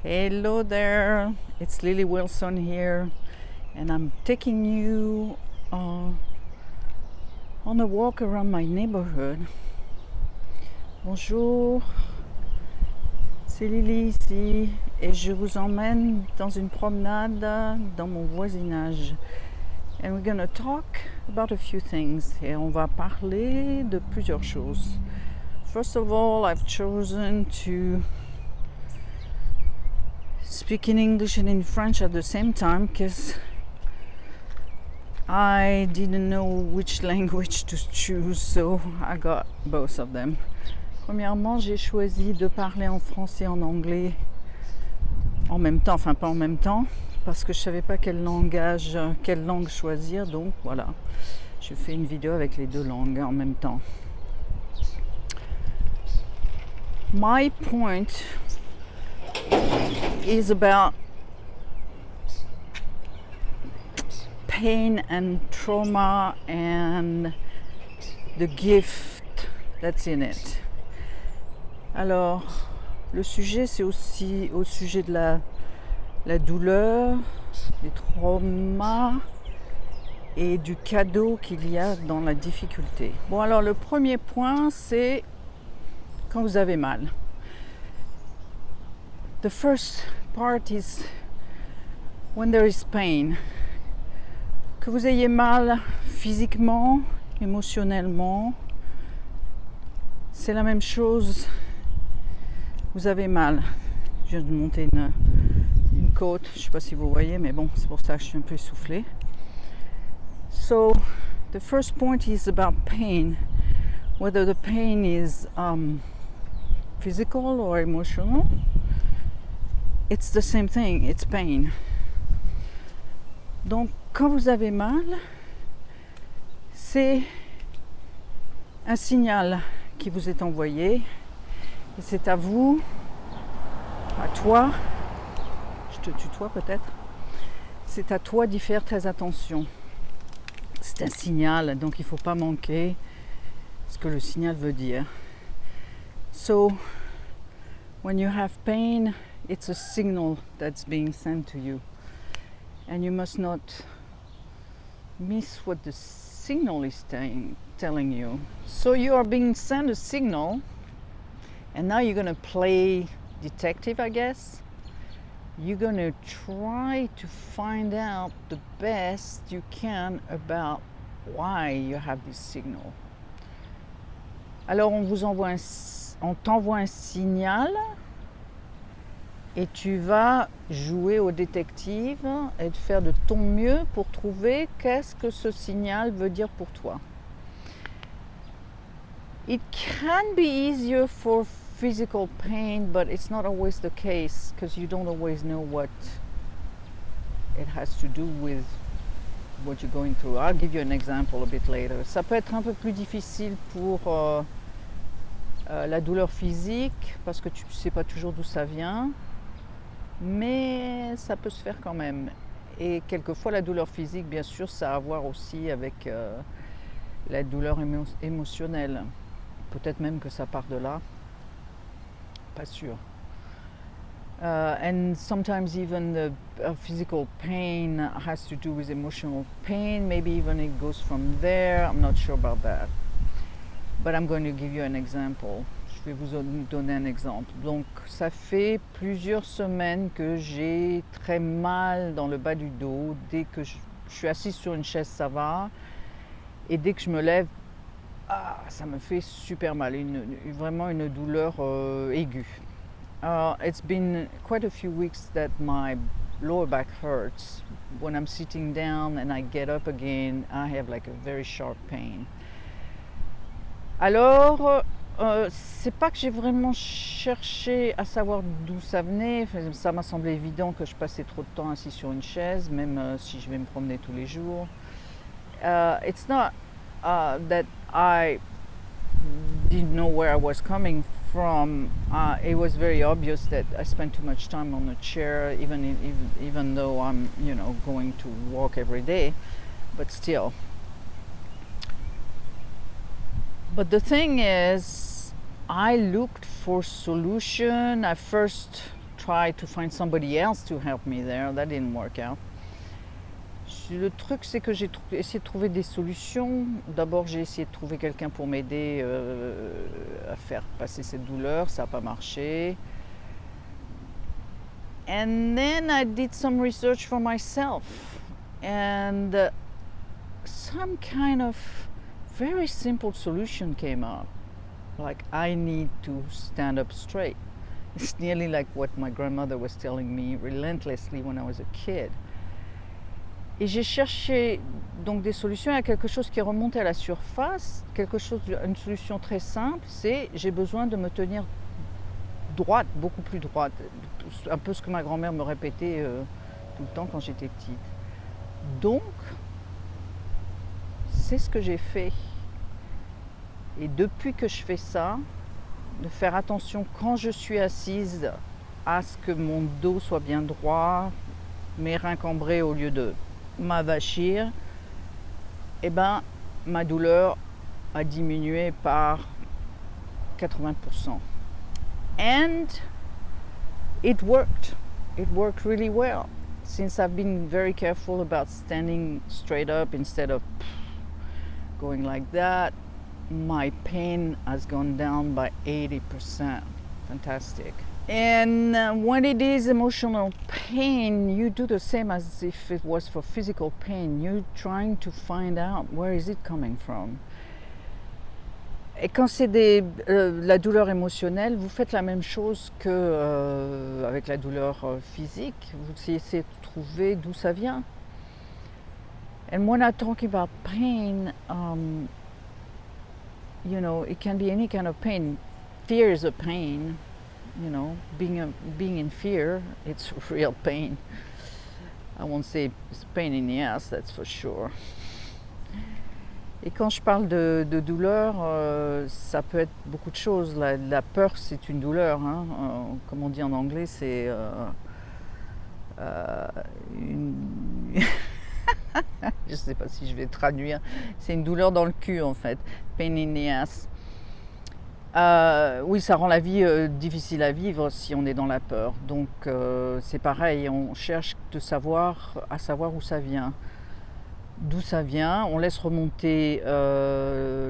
Hello there, it's Lily Wilson here, and I'm taking you on a walk around my neighborhood. Bonjour, c'est Lily ici, et je vous emmène dans une promenade dans mon voisinage. And we're gonna talk about a few things, et on va parler de plusieurs choses. First of all, I've chosen to speak in English and in French at the same time because I didn't know which language to choose, so I got both of them. Premièrement, j'ai choisi de parler en français et en anglais en même temps, enfin pas en même temps, parce que je savais pas quelle langue choisir, donc voilà, je fais une vidéo avec les deux langues en même temps. My point is about pain and trauma and the gift that's in it. Alors, le sujet, c'est aussi au sujet de la douleur, des traumas et du cadeau qu'il y a dans la difficulté. Bon, alors le premier point, c'est quand vous avez mal. The first part is when there is pain. Que vous ayez mal physiquement, émotionnellement, c'est la même chose. Vous avez mal. Je viens de monter une côte, je ne sais pas si vous voyez, mais bon, c'est pour ça que je suis un peu essoufflée. So, the first point is about pain. Whether the pain is physical or emotional, it's the same thing, it's pain. Donc, quand vous avez mal, c'est un signal qui vous est envoyé. Et c'est à vous, à toi, je te tutoie peut-être, c'est à toi d'y faire très attention. C'est un signal, donc il ne faut pas manquer ce que le signal veut dire. So, when you have pain, it's a signal that's being sent to you. And you must not miss what the signal is telling you. So you are being sent a signal, and now you're going to play detective, I guess. You're going to try to find out the best you can about why you have this signal. Alors on t'envoie un signal et tu vas jouer au détective et faire de ton mieux pour trouver qu'est-ce que ce signal veut dire pour toi. It can be easier for physical pain, but it's not always the case because you don't always know what it has to do with what you're going through. I'll give you an example a bit later. Ça peut être un peu plus difficile pour la douleur physique parce que tu ne sais pas toujours d'où ça vient, mais ça peut se faire quand même. Et quelquefois la douleur physique, bien sûr, ça a à voir aussi avec la douleur émotionnelle. Peut-être même que ça part de là, pas sûr. And sometimes even the physical pain has to do with emotional pain. Maybe even it goes from there. I'm not sure about that. But I'm going to give you an example. Je vais vous donner un exemple. Donc, ça fait plusieurs semaines que j'ai très mal dans le bas du dos. Dès que je suis assise sur une chaise, ça va. Et dès que je me lève, ça me fait super mal. Vraiment une douleur aiguë. It's been quite a few weeks that my lower back hurts. When I'm sitting down and I get up again, I have like a very sharp pain. Alors, c'est pas que j'ai vraiment cherché à savoir d'où ça venait. Ça m'a semblé évident que je passais trop de temps assis sur une chaise, même si je vais me promener tous les jours. It's not that I didn't know where I was coming from. It was very obvious that I spent too much time on a chair, even though I'm, going to walk every day, but still. But the thing is, I looked for solution. I first try to find somebody else to help me there. That didn't work out. Le truc, c'est que j'ai essayé de trouver des solutions. D'abord, j'ai essayé de trouver quelqu'un pour m'aider à faire passer cette douleur. Ça n'a pas marché. And then I did some research for myself. And some kind of very simple solution came up. Like, I need to stand up straight. It's nearly like what my grandmother was telling me relentlessly when I was a kid. Et j'ai cherché donc des solutions à quelque chose qui remontait à la surface, une solution très simple, c'est j'ai besoin de me tenir droite, beaucoup plus droite, un peu ce que ma grand-mère me répétait tout le temps quand j'étais petite. Donc, c'est ce que j'ai fait. Et depuis que je fais ça, de faire attention quand je suis assise à ce que mon dos soit bien droit, mes reins cambrés au lieu de m'avachir, eh ben, ma douleur a diminué par 80%. And it worked. It worked really well. Since I've been very careful about standing straight up instead of going like that, my pain has gone down by 80%. Fantastic. And when it is emotional pain, you do the same as if it was for physical pain. You're trying to find out where is it coming from. Et quand c'est la douleur émotionnelle, vous faites la même chose que avec la douleur physique. Vous essayez de trouver d'où ça vient. And when I talk about pain, you know, it can be any kind of pain. Fear is a pain. You know, being in fear, it's real pain. I won't say it's pain in the ass, that's for sure. Et quand je parle de douleur, ça peut être beaucoup de choses. La peur, c'est une douleur. Hein. Comme on dit en anglais, c'est une... je ne sais pas si je vais traduire. C'est une douleur dans le cul, en fait. Pain in the ass. Oui, ça rend la vie difficile à vivre si on est dans la peur. Donc c'est pareil, on cherche à savoir où ça vient. D'où ça vient, on laisse remonter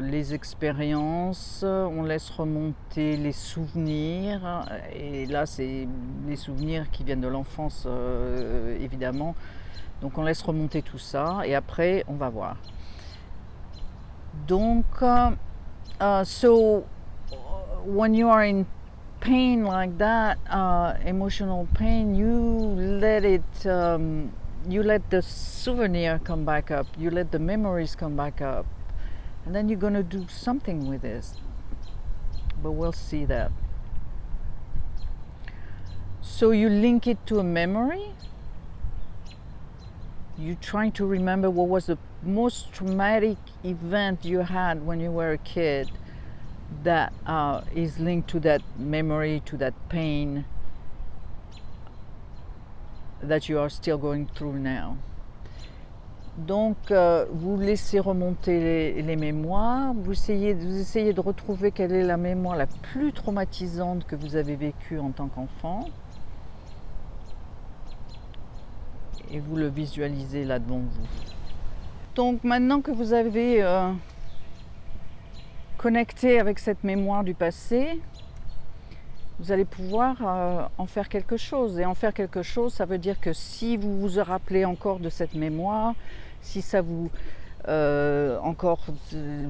les expériences, on laisse remonter les souvenirs. Et là, c'est les souvenirs qui viennent de l'enfance, évidemment. Donc on laisse remonter tout ça et après, on va voir. Donc, so... when you are in pain like that, emotional pain, you let the souvenir come back up, you let the memories come back up, and then you're going to do something with this. But we'll see that. So you link it to a memory. You're trying to remember what was the most traumatic event you had when you were a kid that is linked to that memory, to that pain that you are still going through now. Donc, vous laissez remonter les mémoires, vous essayez de retrouver quelle est la mémoire la plus traumatisante que vous avez vécue en tant qu'enfant. Et vous le visualisez là devant vous. Donc, maintenant que vous avez connecté avec cette mémoire du passé, vous allez pouvoir en faire quelque chose. Et en faire quelque chose, ça veut dire que si vous vous rappelez encore de cette mémoire, si ça vous encore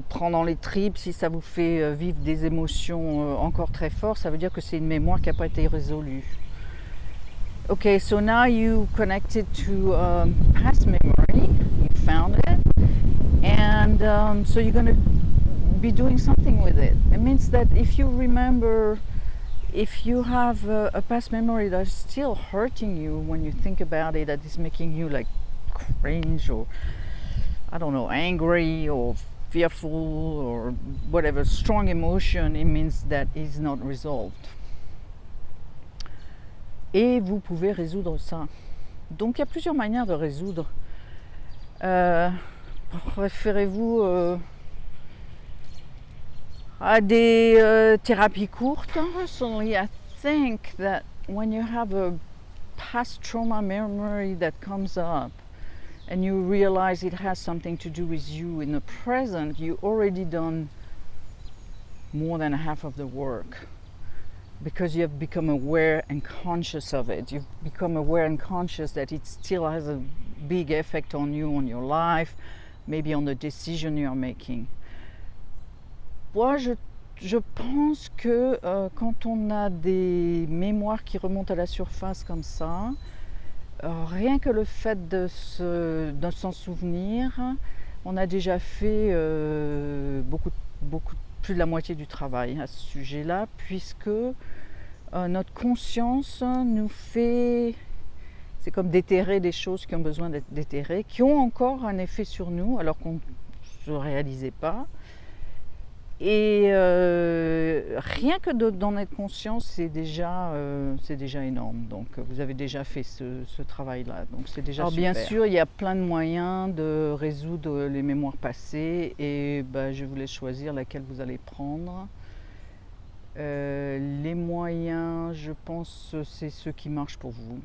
prend dans les tripes, si ça vous fait vivre des émotions encore très fortes, ça veut dire que c'est une mémoire qui n'a pas été résolue. Okay, so now you connected to past memory, you found it, and so you're going to be doing something with it. It means that if you have a past memory that is still hurting you when you think about it, that is making you like cringe or I don't know, angry or fearful or whatever strong emotion, it means that it's not resolved. Et vous pouvez résoudre ça. Donc il y a plusieurs manières de résoudre. Préférez-vous à des thérapies courtes? Personally, I think that when you have a past trauma memory that comes up and you realize it has something to do with you in the present, you already done more than half of the work, because you have become aware and conscious of it. You've become aware and conscious that it still has a big effect on you, on your life, maybe on the decision you're making. Moi, je pense que quand on a des mémoires qui remontent à la surface comme ça, rien que le fait de s'en souvenir, on a déjà fait beaucoup, plus de la moitié du travail à ce sujet-là, puisque notre conscience nous fait, c'est comme déterrer des choses qui ont besoin d'être déterrées, qui ont encore un effet sur nous alors qu'on ne se réalisait pas. Et rien que d'en être conscient, c'est déjà énorme. Donc vous avez déjà fait ce travail-là, donc c'est déjà super. Bien sûr, il y a plein de moyens de résoudre les mémoires passées, et je vous laisse choisir laquelle vous allez prendre. Les moyens, je pense, c'est ceux qui marchent pour vous.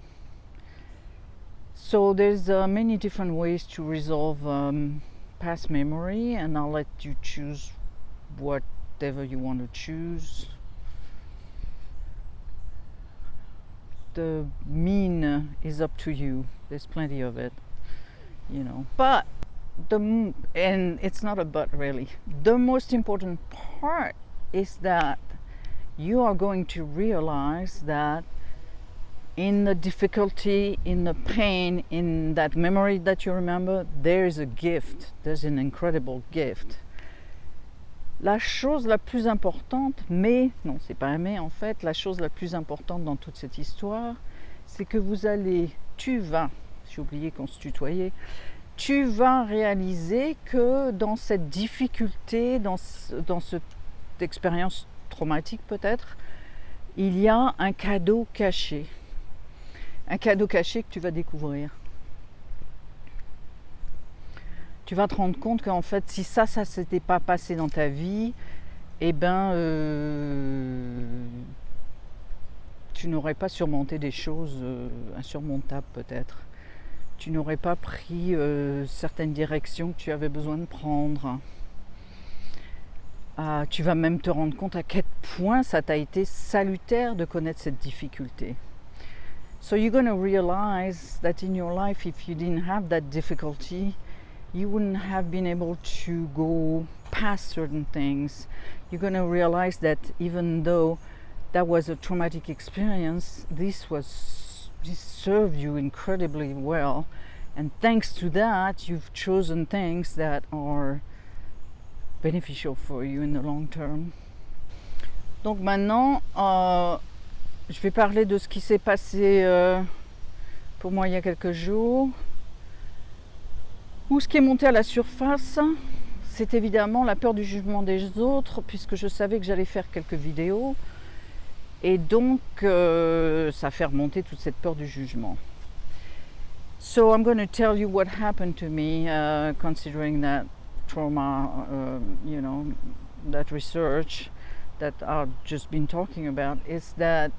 So there's many different ways to resolve past memory, and I'll let you choose whatever you want to choose. The mean is up to you. There's plenty of it, you know. But and it's not a but really. The most important part is that you are going to realize that in the difficulty, in the pain, in that memory that you remember, there is a gift. There's an incredible gift. La chose la plus importante, en fait, la chose la plus importante dans toute cette histoire, c'est que j'ai oublié qu'on se tutoyait, tu vas réaliser que dans cette difficulté, dans cette expérience traumatique peut-être, il y a un cadeau caché. Un cadeau caché que tu vas découvrir. Tu vas te rendre compte qu'en fait, si ça s'était pas passé dans ta vie, tu n'aurais pas surmonté des choses insurmontables peut-être. Tu n'aurais pas pris certaines directions que tu avais besoin de prendre. Tu vas même te rendre compte à quel point ça t'a été salutaire de connaître cette difficulté. So you're going to realize that in your life, if you didn't have that difficulty, you wouldn't have been able to go past certain things. You're going to realize that even though that was a traumatic experience, this served you incredibly well. And thanks to that, you've chosen things that are beneficial for you in the long term. Donc maintenant, je vais parler de ce qui s'est passé pour moi il y a quelques jours. Ou ce qui est monté à la surface, c'est évidemment la peur du jugement des autres, puisque je savais que j'allais faire quelques vidéos. Et donc, ça fait remonter toute cette peur du jugement. So I'm going to tell you what happened to me, considering that trauma, that research that I've just been talking about, is that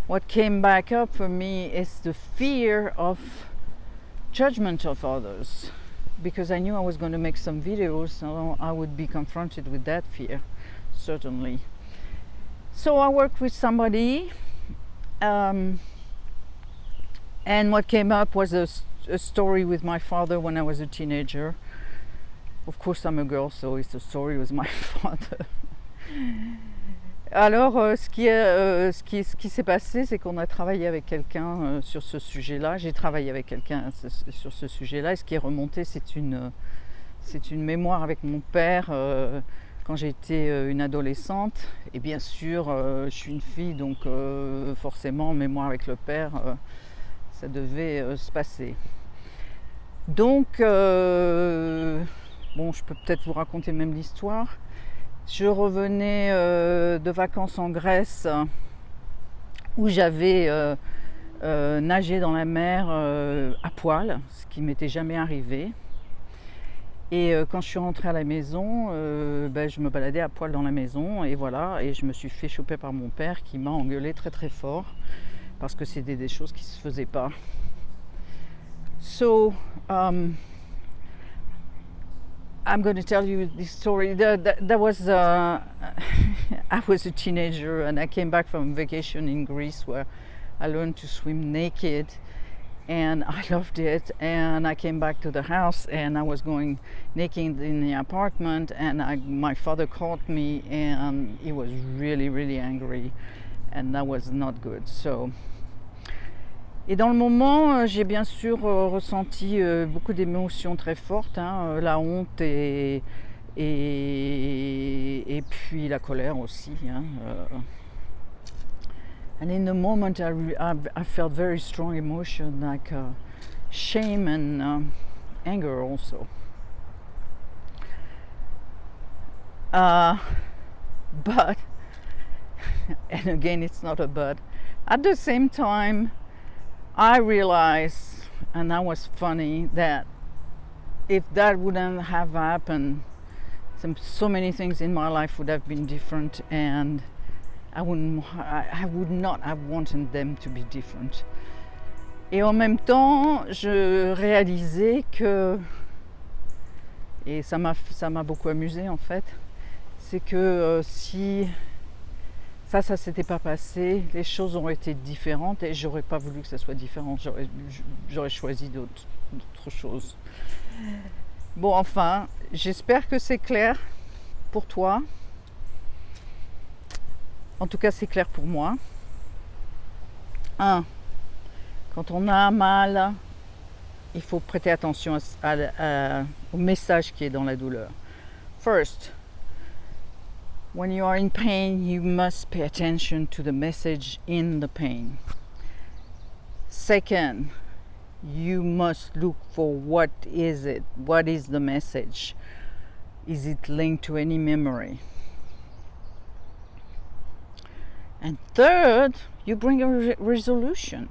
what came back up for me is the fear of judgment of others, because I knew I was going to make some videos, so I would be confronted with that fear, certainly. So I worked with somebody, and what came up was a story with my father when I was a teenager. Of course I'm a girl, so it's a story with my father. Alors, ce qui s'est passé, c'est qu'on a travaillé avec quelqu'un sur ce sujet-là. J'ai travaillé avec quelqu'un sur ce sujet-là. Et ce qui est remonté, c'est une mémoire avec mon père quand j'étais une adolescente. Et bien sûr, je suis une fille, donc forcément, mémoire avec le père, ça devait se passer. Donc, je peux peut-être vous raconter même l'histoire. Je revenais de vacances en Grèce où j'avais nagé dans la mer à poil, ce qui m'était jamais arrivé. Et quand je suis rentrée à la maison, je me baladais à poil dans la maison et voilà, et je me suis fait choper par mon père qui m'a engueulé très très fort parce que c'était des choses qui se faisaient pas. So I'm going to tell you this story. That was I was a teenager and I came back from vacation in Greece where I learned to swim naked. And I loved it, and I came back to the house and I was going naked in the apartment, and my father caught me and he was really really angry, and that was not good. So, et dans le moment, j'ai bien sûr ressenti beaucoup d'émotions très fortes, la honte et puis la colère aussi. And in the moment, I felt very strong emotion, like shame and anger also. But, and again, it's not a but. At the same time, I realized, and that was funny, that if that wouldn't have happened, so many things in my life would have been different, and I would not have wanted them to be different. Et en même temps, je réalisais que, et ça m'a beaucoup amusé en fait, c'est que si ça s'était pas passé, les choses auraient été différentes et j'aurais pas voulu que ça soit différent. J'aurais choisi d'autres choses. Bon, enfin, j'espère que c'est clair pour toi. En tout cas, c'est clair pour moi. 1. Quand on a mal, il faut prêter attention au message qui est dans la douleur. First, when you are in pain, you must pay attention to the message in the pain. Second, you must look for what is it? What is the message? Is it linked to any memory? And third, you bring a resolution.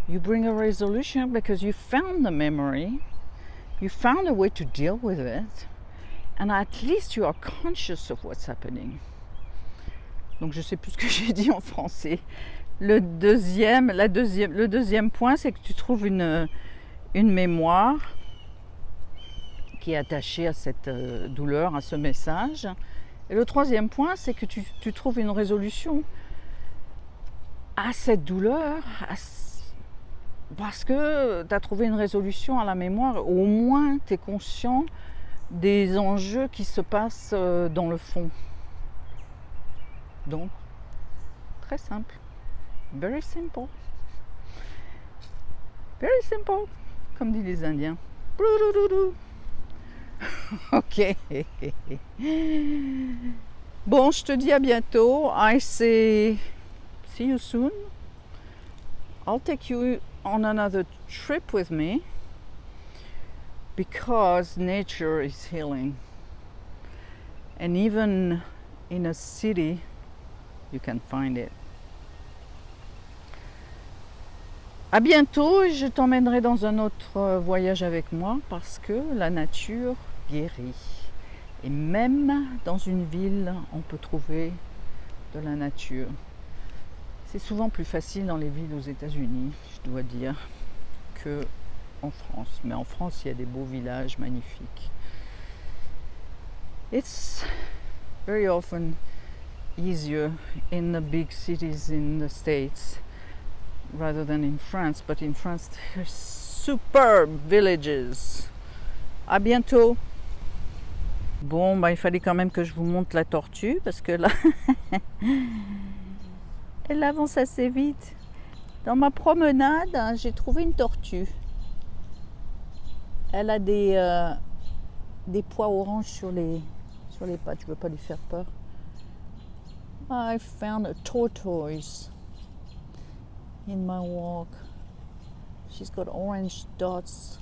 You bring a resolution because you found the memory, you found a way to deal with it, and at least you are conscious of what's happening. Donc je sais plus ce que j'ai dit en français. Le deuxième point, c'est que tu trouves une mémoire qui est attachée à cette douleur, à ce message. Et le troisième point, c'est que tu trouves une résolution à cette douleur, parce que tu as trouvé une résolution à la mémoire. Au moins, tu es conscient des enjeux qui se passent dans le fond. Donc, très simple. Very simple. Very simple, comme disent les Indiens. Ok. Bon, je te dis à bientôt. I say see you soon. I'll take you on another trip with me because nature is healing. And even in a city, you can find it. À bientôt, je t'emmènerai dans un autre voyage avec moi parce que la nature guérit. Et même dans une ville, on peut trouver de la nature. C'est souvent plus facile dans les villes aux États-Unis, je dois dire, que en France. Mais en France, il y a des beaux villages magnifiques. It's very often easier in the big cities in the States rather than in France. But in France, there's superb villages. À bientôt. Bon, il fallait quand même que je vous montre la tortue parce que là, elle avance assez vite. Dans ma promenade, j'ai trouvé une tortue. Elle a des pois oranges sur les pattes. Je ne veux pas lui faire peur. I found a tortoise in my walk. She's got orange dots